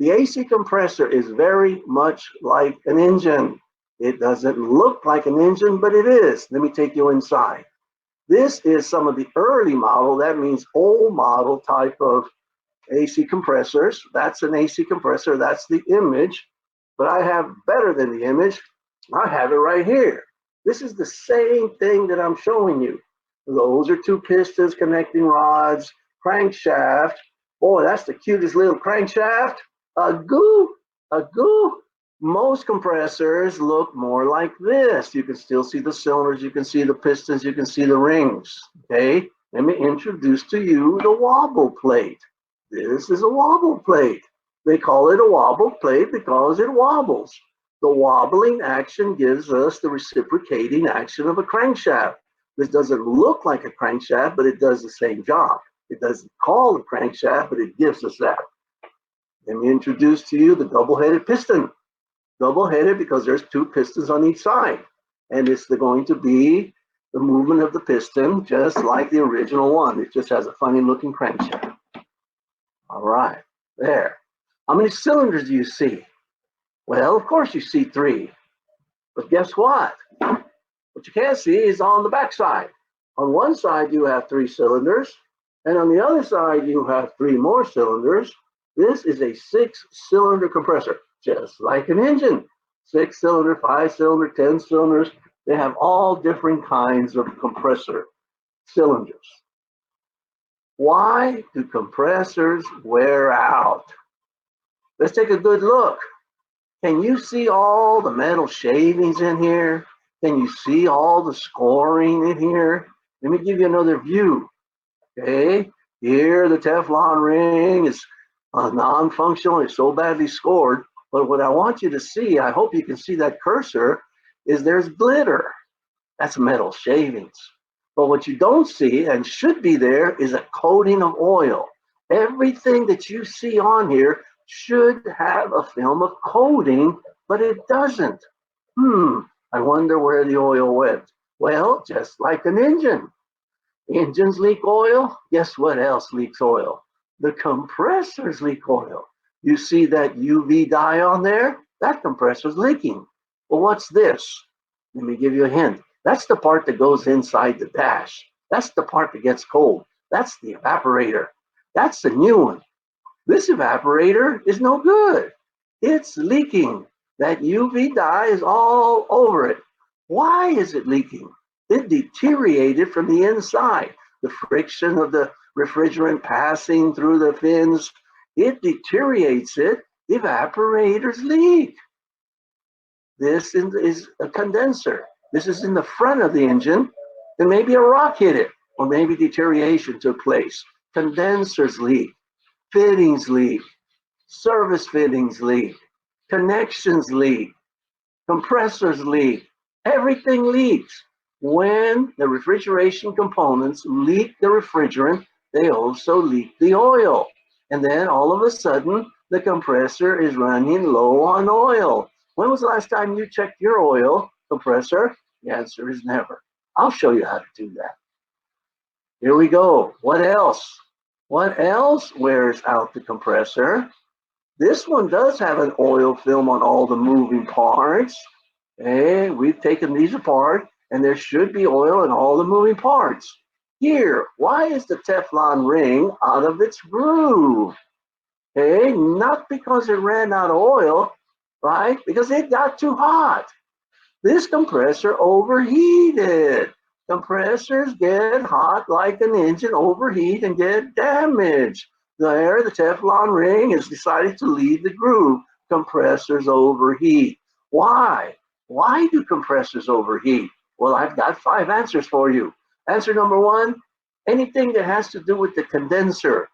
The AC compressor is very much like an engine. It doesn't look like an engine, but it is. Let me take you inside. This is some of the early model, that means old model type of AC compressors. That's an AC compressor, that's the image. But I have better than the image. I have it right here. This is the same thing that I'm showing you. Those are two pistons, connecting rods, crankshaft. Boy, that's the cutest little crankshaft. A goo, a goo. Most compressors look more like this. You can still see the cylinders, you can see the pistons, you can see the rings. Okay, let me introduce to you the wobble plate. This is a wobble plate. They call it a wobble plate because it wobbles. The wobbling action gives us the reciprocating action of a crankshaft. This doesn't look like a crankshaft, but it does the same job. It doesn't call a crankshaft, but it gives us that. Let me introduce to you the double-headed piston. Double-headed because there's two pistons on each side. And it's going to be the movement of the piston just like the original one. It just has a funny-looking crankshaft. All right, there. How many cylinders do you see? Well, of course you see 3. But guess what? What you can't see is on the back side. On one side you have 3 cylinders, and on the other side you have 3 more cylinders. This is a 6-cylinder compressor, just like an engine. 6-cylinder, 5-cylinder, 10 cylinders. They have all different kinds of compressor cylinders. Why do compressors wear out? Let's take a good look. Can you see all the metal shavings in here? Can you see all the scoring in here? Let me give you another view. Okay, here the Teflon ring is non-functional. It's so badly scored. But what I want you to see, I hope you can see that cursor, is there's glitter. That's metal shavings. But what you don't see and should be there is a coating of oil. Everything that you see on here should have a film of coating, but it doesn't. I wonder where the oil went. Well, just like an engine. Engines leak oil. Guess what else leaks oil? The compressors leak oil. You see that UV dye on there? That compressor's leaking. Well, what's this? Let me give you a hint. That's the part that goes inside the dash. That's the part that gets cold. That's the evaporator. That's the new one. This evaporator is no good. It's leaking. That UV dye is all over it. Why is it leaking? It deteriorated from the inside. The friction of the refrigerant passing through the fins, it deteriorates it. Evaporators leak. This is a condenser. This is in the front of the engine, and maybe a rock hit it, or maybe deterioration took place. Condensers leak, fittings leak, service fittings leak, connections leak, compressors leak, everything leaks. When the refrigeration components leak the refrigerant, they also leak the oil. And then all of a sudden, the compressor is running low on oil. When was the last time you checked your oil compressor? The answer is never. I'll show you how to do that. Here we go. What else? What else wears out the compressor? This one does have an oil film on all the moving parts. Okay, we've taken these apart, and there should be oil in all the moving parts. Here, why is the Teflon ring out of its groove? Okay, not because it ran out of oil, right? Because it got too hot. This compressor overheated. Compressors get hot like an engine, overheat and get damaged. There, the Teflon ring has decided to leave the groove. Compressors overheat. Why? Why do compressors overheat? Well, I've got 5 answers for you. Answer number 1, anything that has to do with the condenser.